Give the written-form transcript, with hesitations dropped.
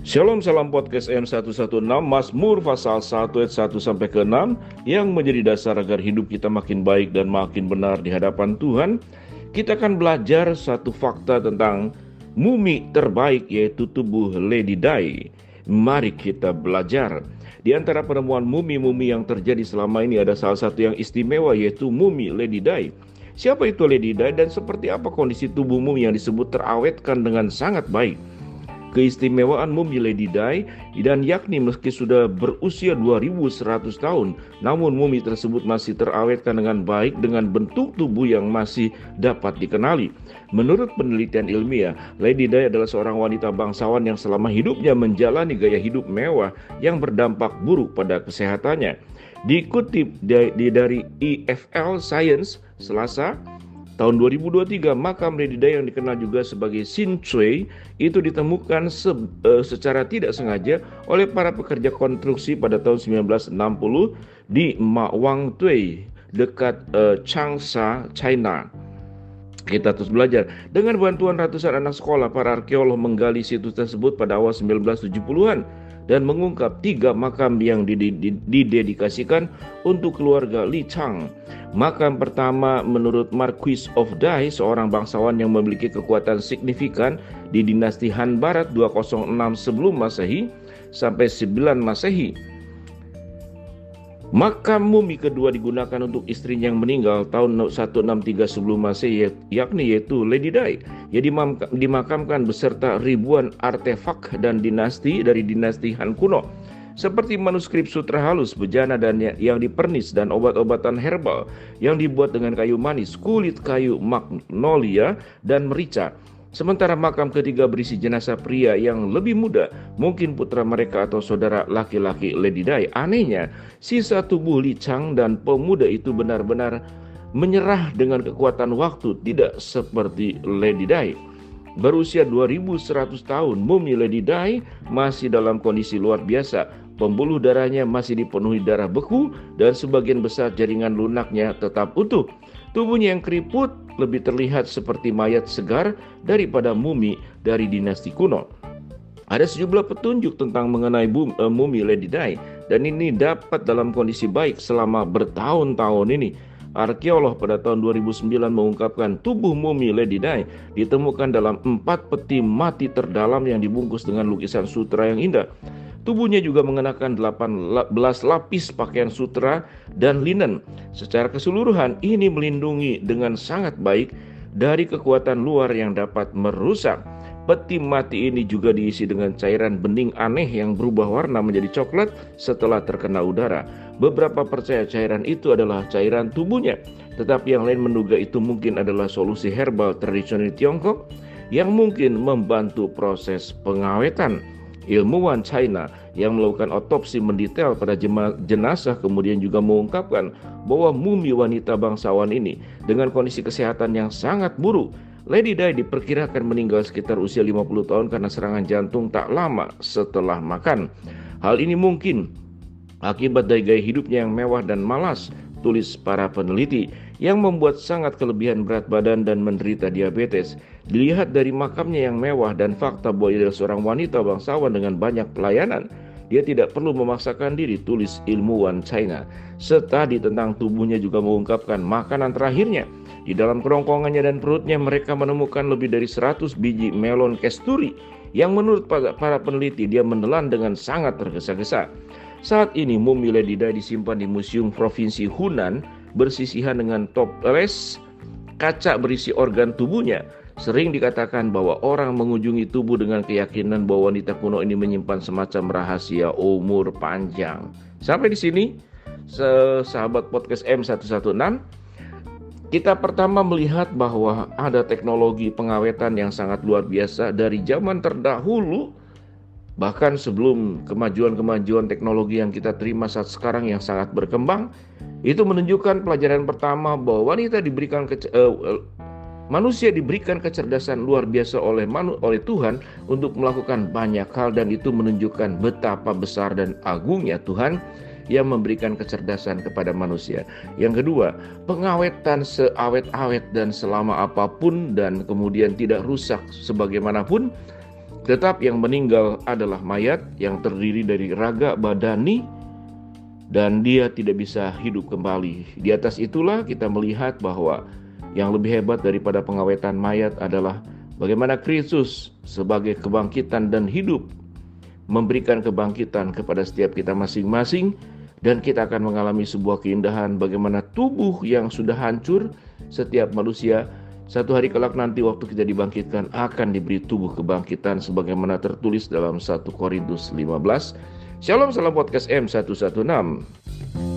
Shalom, salam podcast M116, Mazmur pasal 1 ayat 1 sampai ke 6 yang menjadi dasar agar hidup kita makin baik dan makin benar di hadapan Tuhan. Kita akan belajar satu fakta tentang mumi terbaik, yaitu tubuh Lady Di. Mari kita belajar. Di antara penemuan mumi-mumi yang terjadi selama ini ada salah satu yang istimewa, yaitu mumi Lady Di. Siapa itu Lady Di dan seperti apa kondisi tubuh mumi yang disebut terawetkan dengan sangat baik? Keistimewaan mumi Lady Di dan yakni meski sudah berusia 2100 tahun, namun mumi tersebut masih terawetkan dengan baik dengan bentuk tubuh yang masih dapat dikenali. Menurut penelitian ilmiah, Lady Di adalah seorang wanita bangsawan yang selama hidupnya menjalani gaya hidup mewah yang berdampak buruk pada kesehatannya. Dikutip dari EFL Science Selasa tahun 2023, makam Lady Di yang dikenal juga sebagai Sin Cui itu ditemukan secara tidak sengaja oleh para pekerja konstruksi pada tahun 1960 di Ma Wang Tui dekat Changsha, China. Kita terus belajar. Dengan bantuan ratusan anak sekolah, para arkeolog menggali situs tersebut pada awal 1970-an dan mengungkap 3 makam yang didedikasikan untuk keluarga Li Chang. Makam pertama menurut Marquis of Dai, seorang bangsawan yang memiliki kekuatan signifikan di dinasti Han Barat 206 sebelum Masehi sampai 9 Masehi. Makam mumi kedua digunakan untuk istrinya yang meninggal tahun 163 sebelum Masehi, yaitu Lady Di. Ia dimakamkan beserta ribuan artefak dan dari dinasti Han kuno, seperti manuskrip sutra halus, bejana dan yang dipernis, dan obat-obatan herbal yang dibuat dengan kayu manis, kulit kayu magnolia, dan merica. Sementara makam ketiga berisi jenazah pria yang lebih muda, mungkin putra mereka atau saudara laki-laki Lady Di. Anehnya, sisa tubuh Li Chang dan pemuda itu benar-benar menyerah dengan kekuatan waktu, tidak seperti Lady Di. Berusia 2100 tahun, mumi Lady Di masih dalam kondisi luar biasa. Pembuluh darahnya masih dipenuhi darah beku dan sebagian besar jaringan lunaknya tetap utuh. Tubuhnya yang keriput lebih terlihat seperti mayat segar daripada mumi dari dinasti kuno. Ada sejumlah petunjuk tentang mengenai mumi Lady Di, dan ini dapat dalam kondisi baik selama bertahun-tahun ini. Arkeolog pada tahun 2009 mengungkapkan tubuh mumi Lady Di ditemukan dalam 4 peti mati terdalam yang dibungkus dengan lukisan sutra yang indah. Tubuhnya juga mengenakan 18 lapis pakaian sutra dan linen. Secara keseluruhan, ini melindungi dengan sangat baik dari kekuatan luar yang dapat merusak. Peti mati ini juga diisi dengan cairan bening aneh yang berubah warna menjadi coklat setelah terkena udara. Beberapa percaya cairan itu adalah cairan tubuhnya, tetapi yang lain menduga itu mungkin adalah solusi herbal tradisional Tiongkok yang mungkin membantu proses pengawetan. Ilmuwan China yang melakukan otopsi mendetail pada jenazah kemudian juga mengungkapkan bahwa mumi wanita bangsawan ini dengan kondisi kesehatan yang sangat buruk. Lady Di diperkirakan meninggal sekitar usia 50 tahun karena serangan jantung tak lama setelah makan. Hal ini mungkin akibat dari gaya hidupnya yang mewah dan malas, tulis para peneliti, yang membuat sangat kelebihan berat badan dan menderita diabetes. Dilihat dari makamnya yang mewah dan fakta bahwa ia adalah seorang wanita bangsawan dengan banyak pelayanan, dia tidak perlu memaksakan diri, tulis ilmuwan China. Studi tentang tubuhnya juga mengungkapkan makanan terakhirnya. Di dalam kerongkongannya dan perutnya mereka menemukan lebih dari 100 biji melon kesturi yang menurut para peneliti dia menelan dengan sangat tergesa-gesa. Saat ini mumi Lady Di disimpan di Museum Provinsi Hunan bersisihan dengan toples kaca berisi organ tubuhnya. Sering dikatakan bahwa orang mengunjungi tubuh dengan keyakinan bahwa wanita kuno ini menyimpan semacam rahasia umur panjang. Sampai di sini, sahabat podcast M116, kita pertama melihat bahwa ada teknologi pengawetan yang sangat luar biasa dari zaman terdahulu. Bahkan sebelum kemajuan teknologi yang kita terima saat sekarang yang sangat berkembang, itu menunjukkan pelajaran pertama bahwa manusia diberikan kecerdasan luar biasa oleh Tuhan untuk melakukan banyak hal, dan itu menunjukkan betapa besar dan agungnya Tuhan yang memberikan kecerdasan kepada manusia. Yang kedua, pengawetan seawet-awet dan selama apapun dan kemudian tidak rusak sebagaimanapun. Tetap yang meninggal adalah mayat yang terdiri dari raga badani dan dia tidak bisa hidup kembali. Di atas itulah kita melihat bahwa yang lebih hebat daripada pengawetan mayat adalah bagaimana Kristus sebagai kebangkitan dan hidup memberikan kebangkitan kepada setiap kita masing-masing, dan kita akan mengalami sebuah keindahan bagaimana tubuh yang sudah hancur setiap manusia satu hari kelak nanti waktu kita dibangkitkan akan diberi tubuh kebangkitan sebagaimana tertulis dalam 1 Korintus 15. Shalom, salam podcast M116.